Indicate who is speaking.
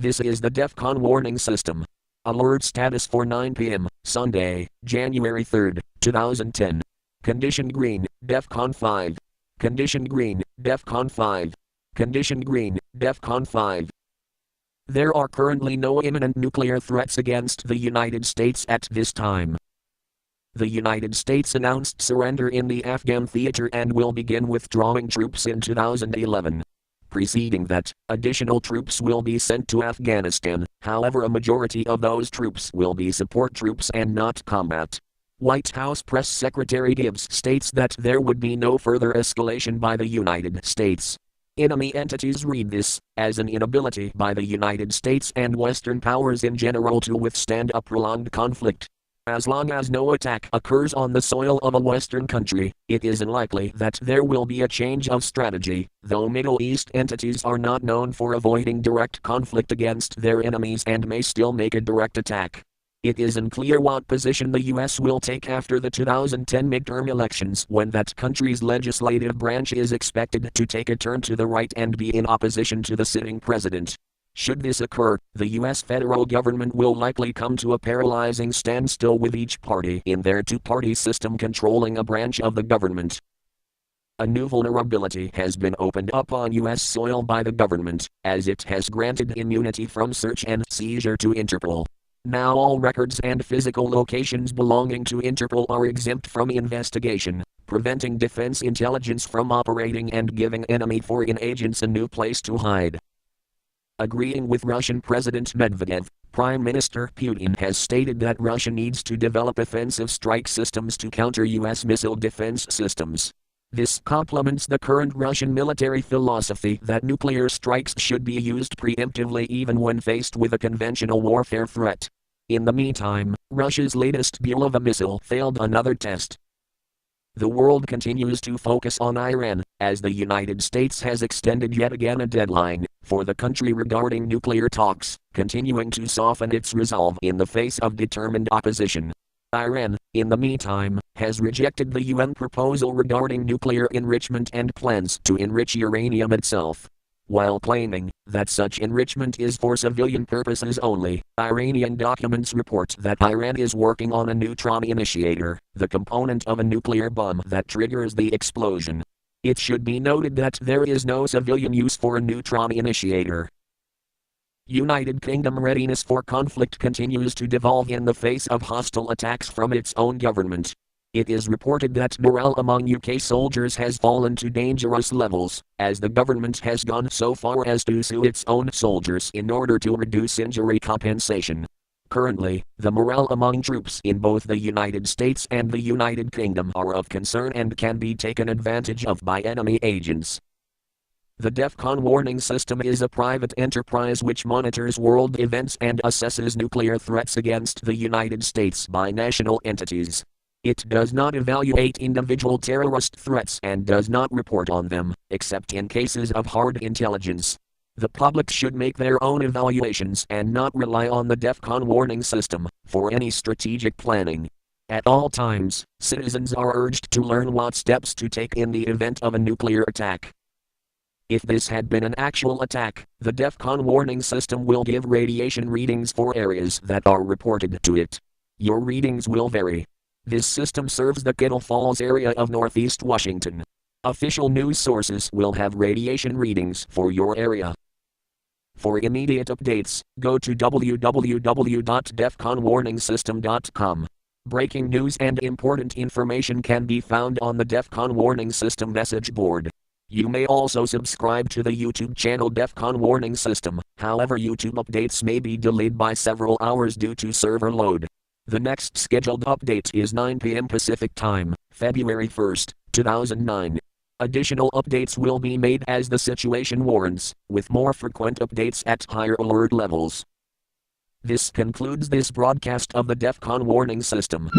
Speaker 1: This is the DEFCON warning system. Alert status for 9 p.m., Sunday, January 3, 2010. Condition green, DEFCON 5. Condition green, DEFCON 5. Condition green, DEFCON 5. There are currently no imminent nuclear threats against the United States at this time. The United States announced surrender in the Afghan theater and will begin withdrawing troops in 2011. Preceding that, additional troops will be sent to Afghanistan, however a majority of those troops will be support troops and not combat. White House Press Secretary Gibbs states that there would be no further escalation by the United States. Enemy entities read this as an inability by the United States and Western powers in general to withstand a prolonged conflict. As long as no attack occurs on the soil of a Western country, it is unlikely that there will be a change of strategy, though Middle East entities are not known for avoiding direct conflict against their enemies and may still make a direct attack. It is unclear what position the U.S. will take after the 2010 midterm elections, when that country's legislative branch is expected to take a turn to the right and be in opposition to the sitting president. Should this occur, the U.S. federal government will likely come to a paralyzing standstill with each party in their two-party system controlling a branch of the government. A new vulnerability has been opened up on U.S. soil by the government, as it has granted immunity from search and seizure to Interpol. Now all records and physical locations belonging to Interpol are exempt from investigation, preventing defense intelligence from operating and giving enemy foreign agents a new place to hide. Agreeing with Russian President Medvedev, Prime Minister Putin has stated that Russia needs to develop offensive strike systems to counter U.S. missile defense systems. This complements the current Russian military philosophy that nuclear strikes should be used preemptively even when faced with a conventional warfare threat. In the meantime, Russia's latest Bulava missile failed another test. The world continues to focus on Iran, as the United States has extended yet again a deadline for the country regarding nuclear talks, continuing to soften its resolve in the face of determined opposition. Iran, in the meantime, has rejected the UN proposal regarding nuclear enrichment and plans to enrich uranium itself. While claiming that such enrichment is for civilian purposes only, Iranian documents report that Iran is working on a neutron initiator, the component of a nuclear bomb that triggers the explosion. It should be noted that there is no civilian use for a neutron initiator. United Kingdom readiness for conflict continues to devolve in the face of hostile attacks from its own government. It is reported that morale among UK soldiers has fallen to dangerous levels, as the government has gone so far as to sue its own soldiers in order to reduce injury compensation. Currently, the morale among troops in both the United States and the United Kingdom are of concern and can be taken advantage of by enemy agents. The DEFCON warning system is a private enterprise which monitors world events and assesses nuclear threats against the United States by national entities. It does not evaluate individual terrorist threats and does not report on them, except in cases of hard intelligence. The public should make their own evaluations and not rely on the DEFCON warning system for any strategic planning. At all times, citizens are urged to learn what steps to take in the event of a nuclear attack. If this had been an actual attack, the DEFCON warning system will give radiation readings for areas that are reported to it. Your readings will vary. This system serves the Kettle Falls area of Northeast Washington. Official news sources will have radiation readings for your area. For immediate updates, go to www.defconwarningsystem.com. Breaking news and important information can be found on the DEFCON warning system message board. You may also subscribe to the YouTube channel DEFCON warning system, however YouTube updates may be delayed by several hours due to server load. The next scheduled update is 9 p.m. Pacific Time, February 1, 2009. Additional updates will be made as the situation warrants, with more frequent updates at higher alert levels. This concludes this broadcast of the DEFCON warning system.